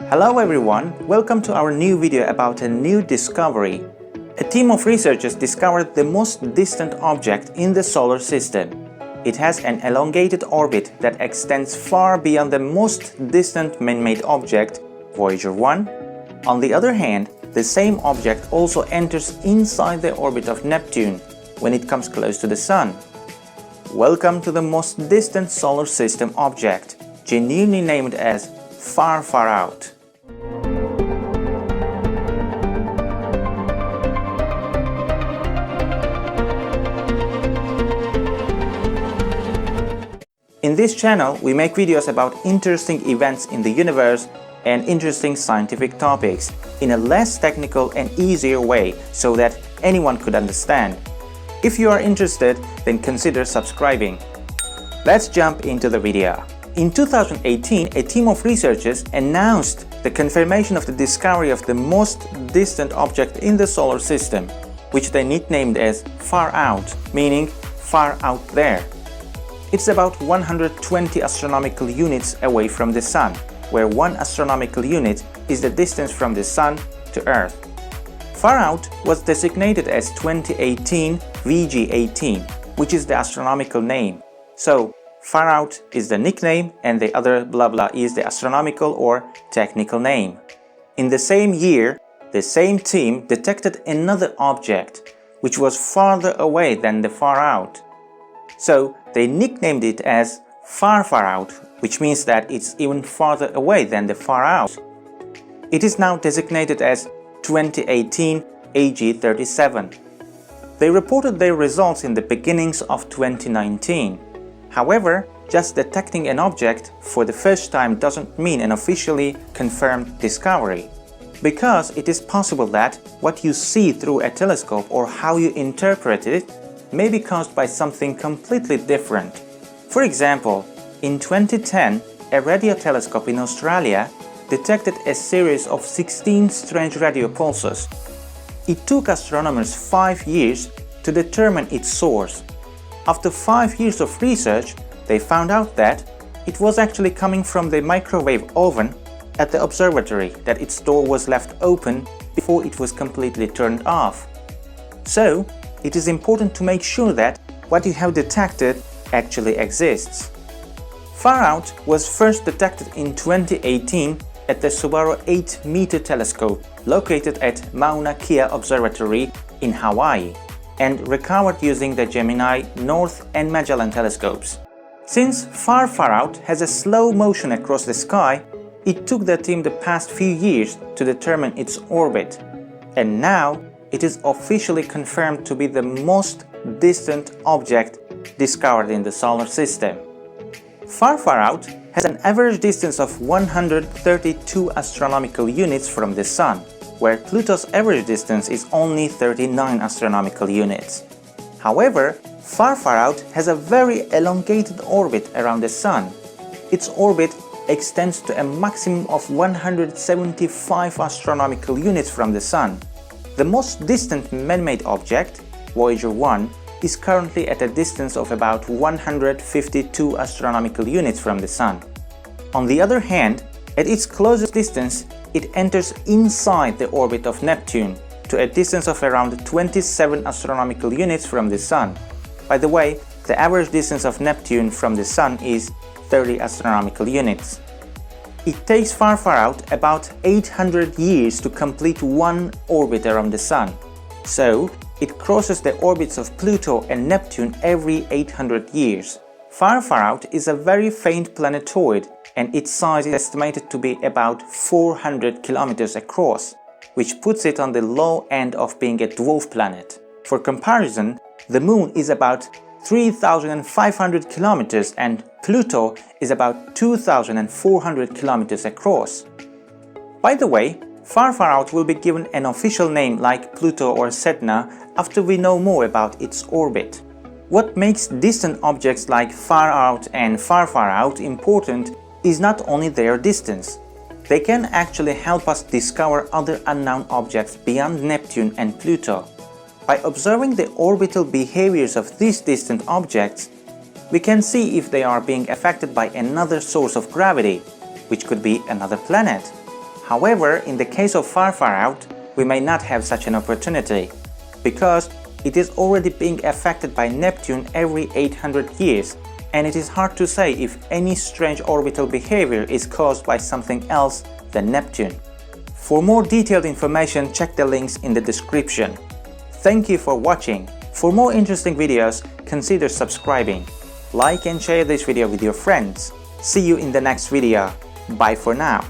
Hello everyone, welcome to our new video about a new discovery. A team of researchers discovered the most distant object in the solar system. It has an elongated orbit that extends far beyond the most distant man-made object, Voyager 1. On the other hand, the same object also enters inside the orbit of Neptune when it comes close to the Sun. Welcome to the most distant solar system object, genuinely named as FarFarOut. In this channel, we make videos about interesting events in the universe and interesting scientific topics in a less technical and easier way so that anyone could understand. If you are interested, then consider subscribing. Let's jump into the video. In 2018, a team of researchers announced the confirmation of the discovery of the most distant object in the solar system, which they nicknamed as FarOut, meaning far out there. It's about 120 astronomical units away from the Sun, where 1 astronomical unit is the distance from the Sun to Earth. FarOut was designated as 2018 VG18, which is the astronomical name. So, FarOut is the nickname and the other blah blah is the astronomical or technical name. In the same year, the same team detected another object, which was farther away than the FarOut. So, they nicknamed it as FarFarOut, which means that it's even farther away than the FarOut. It is now designated as 2018 AG37. They reported their results in the beginnings of 2019. However, just detecting an object for the first time doesn't mean an officially confirmed discovery, because it is possible that what you see through a telescope or how you interpret it may be caused by something completely different. For example, in 2010, a radio telescope in Australia detected a series of 16 strange radio pulses. It took astronomers 5 years to determine its source. After 5 years of research, they found out that it was actually coming from the microwave oven at the observatory, that its door was left open before it was completely turned off. So, it is important to make sure that what you have detected actually exists. FarOut was first detected in 2018 at the Subaru 8-meter telescope located at Mauna Kea Observatory in Hawaii and recovered using the Gemini North and Magellan telescopes. Since FarFarOut has a slow motion across the sky, it took the team the past few years to determine its orbit, and now it is officially confirmed to be the most distant object discovered in the solar system. FarFarOut has an average distance of 132 astronomical units from the Sun, where Pluto's average distance is only 39 astronomical units. However, FarFarOut has a very elongated orbit around the Sun. Its orbit extends to a maximum of 175 astronomical units from the Sun. The most distant man-made object, Voyager 1, is currently at a distance of about 152 astronomical units from the Sun. On the other hand, at its closest distance, it enters inside the orbit of Neptune to a distance of around 27 astronomical units from the Sun. By the way, the average distance of Neptune from the Sun is 30 astronomical units. It takes FarFarOut about 800 years to complete one orbit around the Sun. So, it crosses the orbits of Pluto and Neptune every 800 years. FarFarOut is a very faint planetoid, and its size is estimated to be about 400 kilometers across, which puts it on the low end of being a dwarf planet. For comparison, the Moon is about 3,500 kilometers and Pluto is about 2,400 kilometers across. By the way, FarFarOut will be given an official name like Pluto or Sedna after we know more about its orbit. What makes distant objects like FarOut and FarFarOut important is not only their distance. They can actually help us discover other unknown objects beyond Neptune and Pluto. By observing the orbital behaviors of these distant objects, we can see if they are being affected by another source of gravity, which could be another planet. However, in the case of FarFarOut, we may not have such an opportunity, because it is already being affected by Neptune every 800 years, and it is hard to say if any strange orbital behavior is caused by something else than Neptune. For more detailed information, check the links in the description. Thank you for watching. For more interesting videos, consider subscribing. Like and share this video with your friends. See you in the next video. Bye for now.